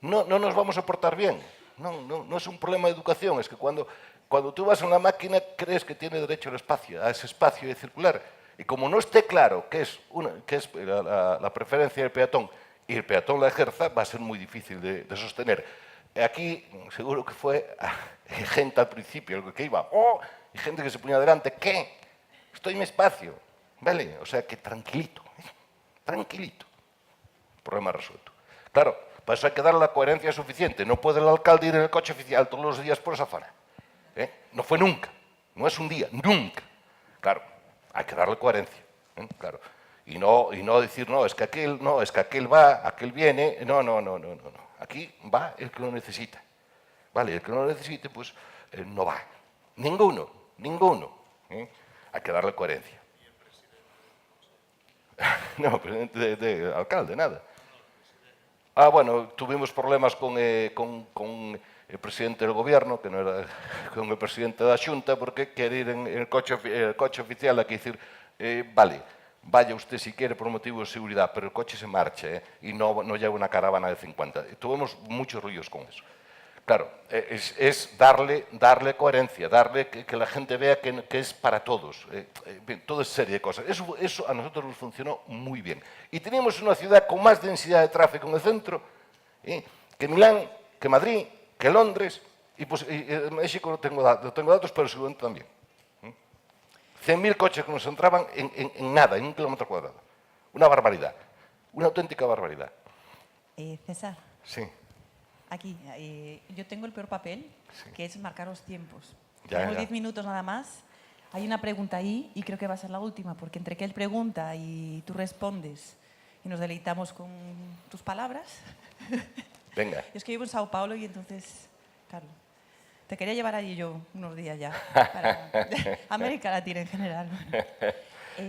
No nos vamos a portar bien. No es un problema de educación, es que cuando tú vas a una máquina crees que tiene derecho al espacio, a ese espacio de circular. Y como no esté claro qué es la preferencia del peatón y el peatón la ejerza, va a ser muy difícil de sostener. Aquí seguro que fue gente al principio que iba, y gente que se ponía delante, ¿qué? Estoy en mi espacio, ¿vale? O sea que tranquilito, tranquilito. Problema resuelto. Claro, para eso hay que darle la coherencia suficiente. No puede el alcalde ir en el coche oficial todos los días por esa zona. No fue nunca, no es un día, nunca. Claro, hay que darle coherencia, claro. Y no decir, es que aquel va, aquel viene. No. Aquí va el que lo necesita. Vale, el que no lo necesite, pues no va. Ninguno. Hay que darle coherencia. No, presidente de alcalde, nada. Bueno, tuvimos problemas con el presidente del gobierno, que no era con el presidente de la Xunta, porque quiere ir en el coche oficial, hay que decir, vale, vaya usted si quiere por motivo de seguridad, pero el coche se marcha y no lleva una caravana de 50. Tuvimos muchos rollos con eso. Claro, es darle coherencia, darle que la gente vea que es para todos, toda esa serie de cosas. Eso a nosotros nos funcionó muy bien. Y teníamos una ciudad con más densidad de tráfico en el centro que Milán, que Madrid, que Londres, y México no tengo datos, pero seguramente también. 100.000 coches que nos entraban en nada, en 1 kilómetro cuadrado. Una barbaridad, una auténtica barbaridad. César. Sí. Aquí, yo tengo el peor papel, que es marcar los tiempos. Ya. Tenemos 10 minutos nada más. Hay una pregunta ahí y creo que va a ser la última, porque entre que él pregunta y tú respondes y nos deleitamos con tus palabras. Venga. Yo es que vivo en Sao Paulo y entonces, claro, te quería llevar allí yo unos días ya, para América Latina en general.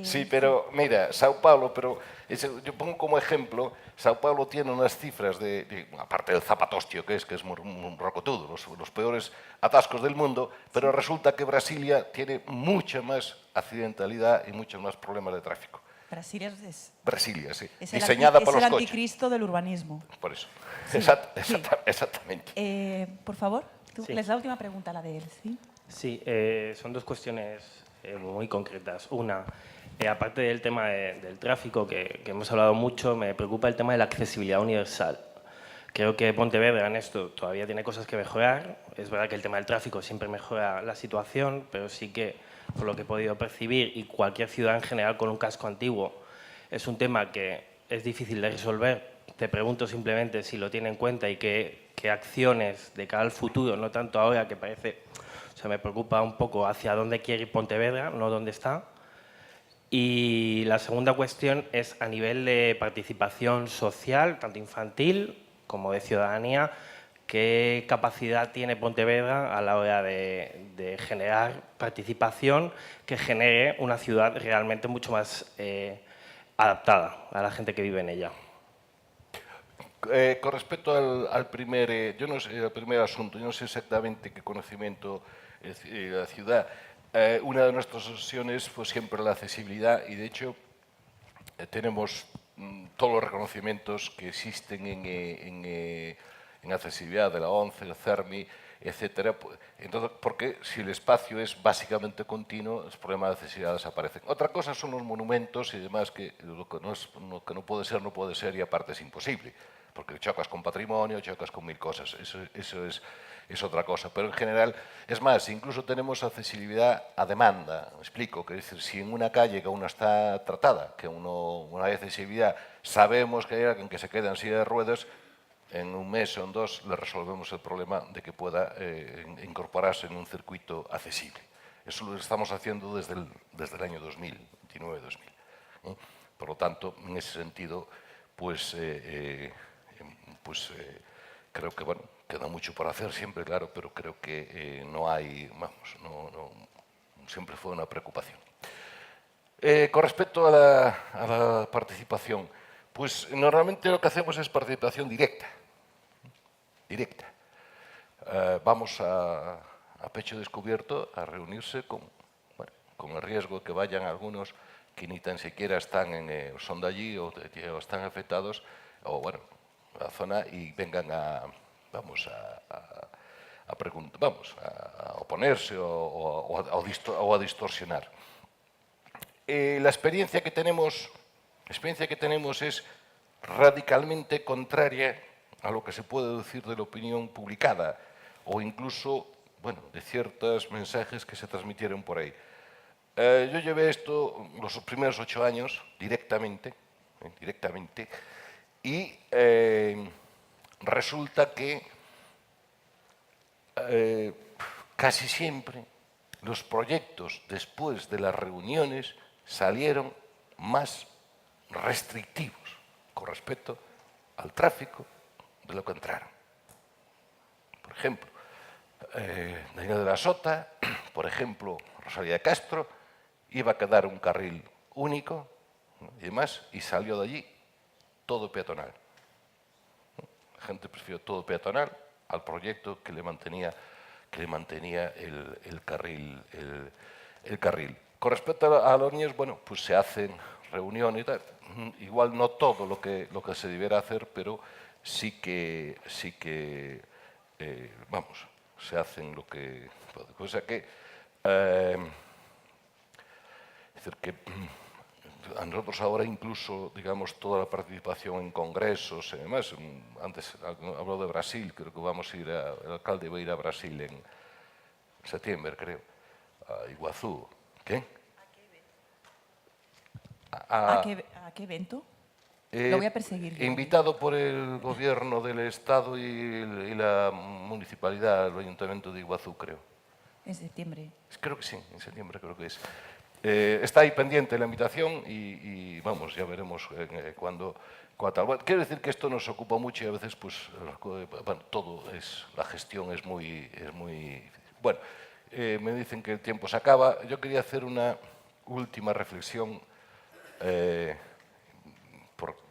Sí, pero mira, Sao Paulo, yo pongo como ejemplo, Sao Paulo tiene unas cifras aparte del zapatostio que es un rocotudo, los peores atascos del mundo, pero resulta que Brasilia tiene mucha más accidentalidad y muchos más problemas de tráfico. Brasilia, sí. Diseñada por los coches. Es el anticristo del urbanismo. Por eso. Sí, Exactamente. Por favor, Sí. es la última pregunta, la de él, ¿sí? Sí, son 2 cuestiones muy concretas. Una, aparte del tema del tráfico, que hemos hablado mucho, me preocupa el tema de la accesibilidad universal, Creo que Pontevedra en esto todavía tiene cosas que mejorar. Es verdad que el tema del tráfico siempre mejora la situación, pero sí que, por lo que he podido percibir, y cualquier ciudad en general con un casco antiguo, es un tema que es difícil de resolver. Te pregunto simplemente si lo tiene en cuenta y qué acciones de cara al futuro, no tanto ahora, que parece, o sea, me preocupa un poco hacia dónde quiere ir Pontevedra, no dónde está. Y la segunda cuestión es a nivel de participación social, tanto infantil como de ciudadanía, ¿qué capacidad tiene Pontevedra a la hora de generar participación que genere una ciudad realmente mucho más adaptada a la gente que vive en ella? Con respecto al primer, yo no sé, el primer asunto, yo no sé exactamente qué conocimiento la ciudad. Una de nuestras obsesiones fue siempre la accesibilidad y, de hecho, tenemos todos los reconocimientos que existen en accesibilidad de la ONCE, el CERMI, etcétera. Entonces, porque si el espacio es básicamente continuo, los problemas de accesibilidad desaparecen. Otra cosa son los monumentos y demás, que lo que no puede ser y aparte es imposible, porque chocas con patrimonio, chocas con mil cosas. Eso es otra cosa. Pero en general, es más, incluso tenemos accesibilidad a demanda. Me explico, que es decir, si en una calle que aún no está tratada, que aún no hay accesibilidad, sabemos que hay alguien que se queda en silla de ruedas, en un mes o en dos le resolvemos el problema de que pueda incorporarse en un circuito accesible. Eso lo estamos haciendo desde el año 2000, 99-2000. Por lo tanto, en ese sentido, pues creo que, bueno, queda mucho por hacer siempre, claro, pero creo que no hay, vamos, siempre fue una preocupación. Con respecto a la participación, pues normalmente lo que hacemos es participación directa. Vamos a pecho descubierto a reunirse con el riesgo que vayan algunos que ni tan siquiera están son de allí o están afectados, o bueno, a la zona, y vengan a oponerse o a distorsionar. La experiencia que tenemos es radicalmente contraria a lo que se puede decir de la opinión publicada o incluso, bueno, de ciertos mensajes que se transmitieron por ahí. Yo llevé esto los primeros 8 años directamente, y resulta que casi siempre los proyectos después de las reuniones salieron más restrictivos con respecto al tráfico de lo que entraron. Por ejemplo, Daniel de la Sota, por ejemplo, Rosalía de Castro, iba a quedar un carril único y demás, y salió de allí todo peatonal. La gente prefirió todo peatonal al proyecto que le mantenía el carril. Con respecto a los niños, bueno, pues se hacen reuniones y tal. Igual no todo lo que se debiera hacer, pero sí que se hacen lo que... Cosa que... es decir, que a nosotros ahora incluso, digamos, toda la participación en congresos y demás, antes habló de Brasil, creo que vamos a ir el alcalde va a ir a Brasil en septiembre, creo, a Iguazú. ¿Qué? ¿A qué evento? Lo voy a perseguir. Invitado por el gobierno del Estado y la municipalidad, el ayuntamiento de Iguazú, creo. En septiembre. Creo que sí, en septiembre creo que es. Está ahí pendiente la invitación y vamos, ya veremos cuándo tal. Bueno, quiero decir que esto nos ocupa mucho y a veces, pues, bueno, la gestión es muy difícil. Bueno, me dicen que el tiempo se acaba. Yo quería hacer una última reflexión,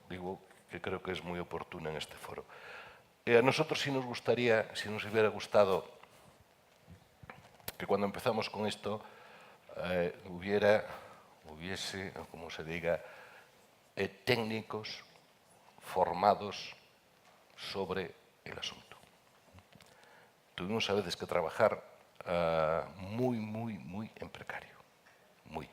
digo que creo que es muy oportuna en este foro. A nosotros sí nos hubiera gustado que cuando empezamos con esto hubiese, como se diga, técnicos formados sobre el asunto. Tuvimos a veces que trabajar muy en precario. Muy.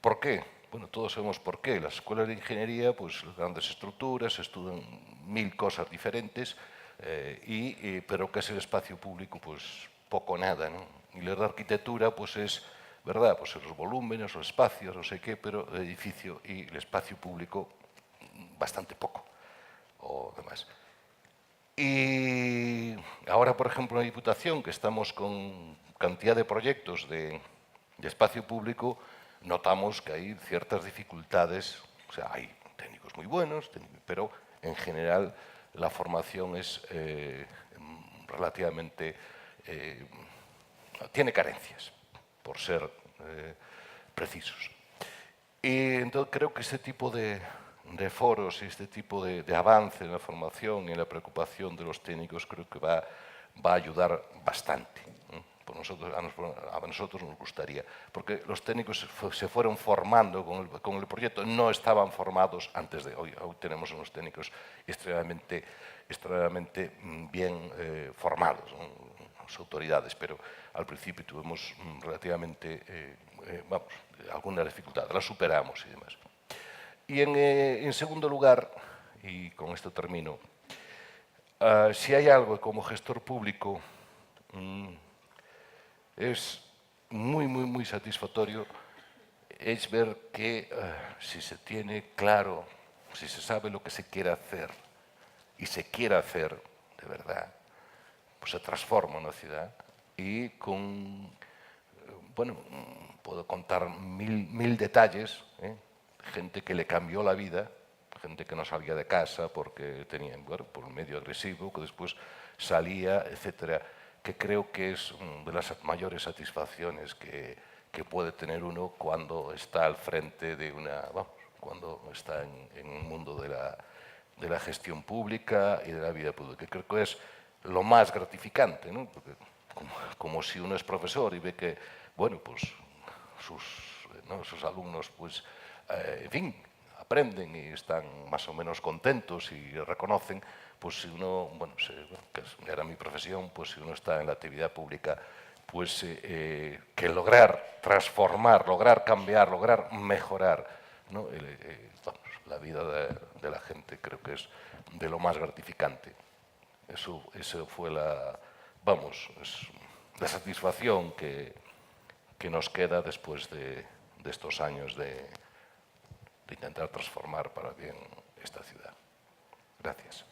¿Por qué? Bueno, todos sabemos por qué. Las escuelas de ingeniería, pues las grandes estructuras, se estudian 1000 cosas diferentes, pero que es el espacio público, pues poco o nada, ¿no? Y la arquitectura, pues es, ¿verdad? Pues los volúmenes, los espacios, no sé qué, pero el edificio y el espacio público bastante poco o demás. Y ahora, por ejemplo, en la Diputación, que estamos con cantidad de proyectos de espacio público, notamos que hay ciertas dificultades. O sea, hay técnicos muy buenos, pero en general la formación es relativamente... tiene carencias, por ser precisos. Y entonces creo que este tipo de foros y este tipo de avance en la formación y en la preocupación de los técnicos creo que va a ayudar bastante. Por a nosotros nos gustaría, porque los técnicos se fueron formando con el proyecto, no estaban formados antes de hoy. Hoy tenemos unos técnicos extremadamente bien formados, ¿no? Las autoridades, pero al principio tuvimos relativamente, alguna dificultad, la superamos y demás. Y en segundo lugar, y con esto termino, si hay algo como gestor público es muy satisfactorio, es ver que si se tiene claro, si se sabe lo que se quiere hacer y se quiere hacer de verdad, pues se transforma una ciudad y con, bueno, puedo contar mil detalles, gente que le cambió la vida, gente que no salía de casa porque tenía, bueno, por un medio agresivo, que después salía, etcétera, que creo que es de las mayores satisfacciones que puede tener uno cuando está al frente de una, cuando está en un mundo de la gestión pública y de la vida pública. Creo que es lo más gratificante, ¿no? Porque como si uno es profesor y ve que, bueno, pues sus alumnos, pues, en fin, aprenden y están más o menos contentos y reconocen, pues si uno, bueno, que era mi profesión, pues si uno está en la actividad pública, pues que lograr transformar, lograr cambiar, lograr mejorar, ¿no? La vida de la gente creo que es de lo más gratificante. Eso fue la satisfacción que nos queda después de estos años de intentar transformar para bien esta ciudad. Gracias.